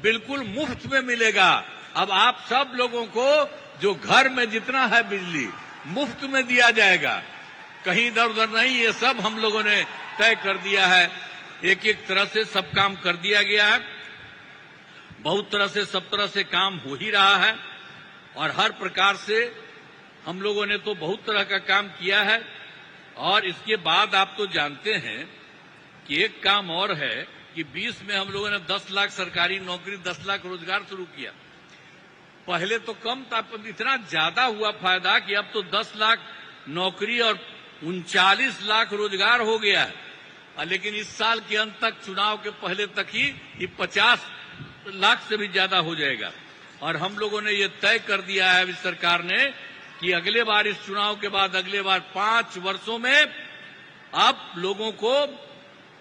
बिल्कुल मुफ्त में मिलेगा। अब आप सब लोगों को जो घर में जितना है बिजली मुफ्त में दिया जाएगा, कहीं इधर उधर नहीं। ये सब हम लोगों ने तय कर दिया है। एक एक तरह से सब काम कर दिया गया है। बहुत तरह से सब तरह से काम हो ही रहा है और हर प्रकार से हम लोगों ने तो बहुत तरह का काम किया है। और इसके बाद आप तो जानते हैं कि एक काम और है कि 20 में हम लोगों ने 10 लाख सरकारी नौकरी, 10 लाख रोजगार शुरू किया। पहले तो कम था, पर इतना ज्यादा हुआ फायदा कि अब तो 10 लाख नौकरी और 39 लाख रोजगार हो गया है। लेकिन इस साल के अंत तक, चुनाव के पहले तक ही ये 50 लाख से भी ज्यादा हो जाएगा। और हम लोगों ने ये तय कर दिया है इस सरकार ने कि अगले बार, इस चुनाव के बाद अगले बार 5 वर्षों में अब लोगों को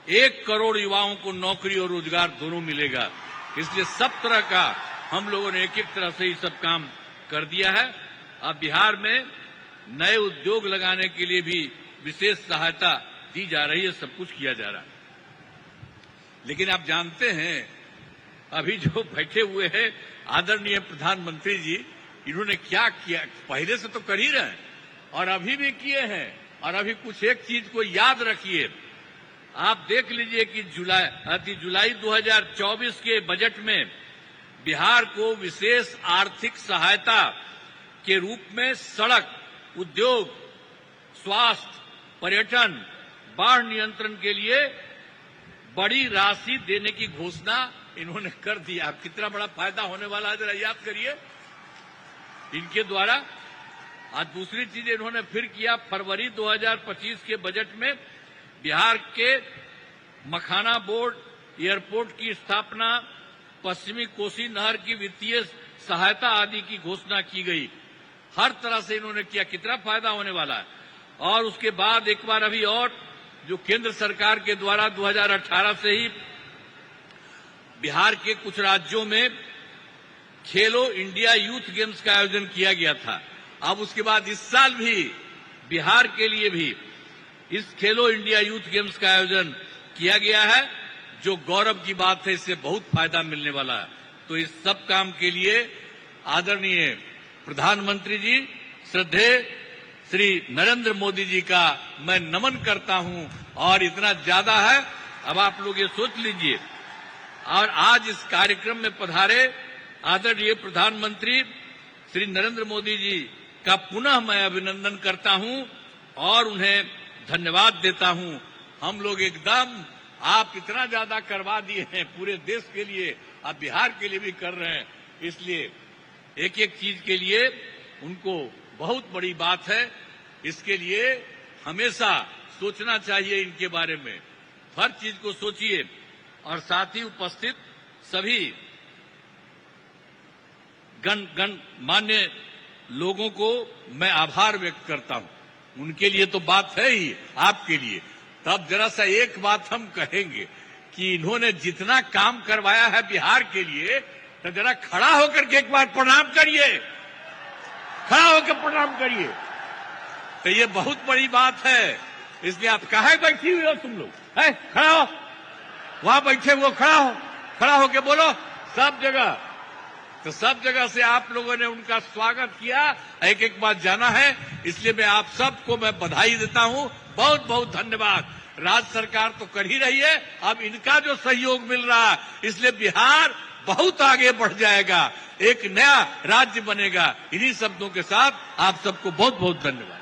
1 करोड़ युवाओं को नौकरी और रोजगार दोनों मिलेगा। इसलिए सब तरह का हम लोगों ने एक एक तरह से ये सब काम कर दिया है। अब बिहार में नए उद्योग लगाने के लिए भी विशेष सहायता दी जा रही है, सब कुछ किया जा रहा है। लेकिन आप जानते हैं अभी जो बैठे हुए हैं आदरणीय प्रधानमंत्री जी, इन्होंने क्या किया? पहले से तो कर ही रहे हैं और अभी भी किए हैं। और अभी कुछ एक चीज को याद रखिए, आप देख लीजिए कि जुलाई 2024 के बजट में बिहार को विशेष आर्थिक सहायता के रूप में सड़क, उद्योग, स्वास्थ्य, पर्यटन, बाढ़ नियंत्रण के लिए बड़ी राशि देने की घोषणा इन्होंने कर दिया। कितना बड़ा फायदा होने वाला है, जरा याद करिए इनके द्वारा। आज दूसरी चीज इन्होंने फिर किया, फरवरी 2025 के बजट में बिहार के मखाना बोर्ड, एयरपोर्ट की स्थापना, पश्चिमी कोसी नहर की वित्तीय सहायता आदि की घोषणा की गई। हर तरह से इन्होंने किया, कितना फायदा होने वाला है। और उसके बाद एक बार अभी और जो केंद्र सरकार के द्वारा 2018 से ही बिहार के कुछ राज्यों में खेलो इंडिया यूथ गेम्स का आयोजन किया गया था। अब उसके बाद इस साल भी बिहार के लिए भी इस खेलो इंडिया यूथ गेम्स का आयोजन किया गया है, जो गौरव की बात है। इससे बहुत फायदा मिलने वाला है। तो इस सब काम के लिए आदरणीय प्रधानमंत्री जी, श्रद्धेय श्री नरेंद्र मोदी जी का मैं नमन करता हूं। और इतना ज्यादा है, अब आप लोग ये सोच लीजिए। और आज इस कार्यक्रम में पधारे आदरणीय प्रधानमंत्री श्री नरेंद्र मोदी जी का पुनः मैं अभिनंदन करता हूं और उन्हें धन्यवाद देता हूं। हम लोग एकदम, आप इतना ज्यादा करवा दिए हैं पूरे देश के लिए, आप बिहार के लिए भी कर रहे हैं। इसलिए एक एक चीज के लिए उनको बहुत बड़ी बात है। इसके लिए हमेशा सोचना चाहिए इनके बारे में, हर चीज को सोचिए। और साथ ही उपस्थित सभी गणमान्य लोगों को मैं आभार व्यक्त करता हूं। उनके लिए तो बात है ही, आपके लिए। तब जरा सा एक बात हम कहेंगे कि इन्होंने जितना काम करवाया है बिहार के लिए, तो जरा खड़ा होकर के एक बार प्रणाम करिए, खड़ा होकर प्रणाम करिए। तो ये बहुत बड़ी बात है। इसलिए आप कहाँ बैठी हुई हो तुम लोग? है, खड़ा हो, वहां बैठे हुए खड़ा होके बोलो सब जगह। तो सब जगह से आप लोगों ने उनका स्वागत किया, एक एक बात जाना है। इसलिए मैं आप सबको मैं बधाई देता हूं, बहुत बहुत धन्यवाद। राज्य सरकार तो कर ही रही है, अब इनका जो सहयोग मिल रहा है, इसलिए बिहार बहुत आगे बढ़ जाएगा, एक नया राज्य बनेगा। इन्हीं शब्दों के साथ आप सबको बहुत बहुत धन्यवाद।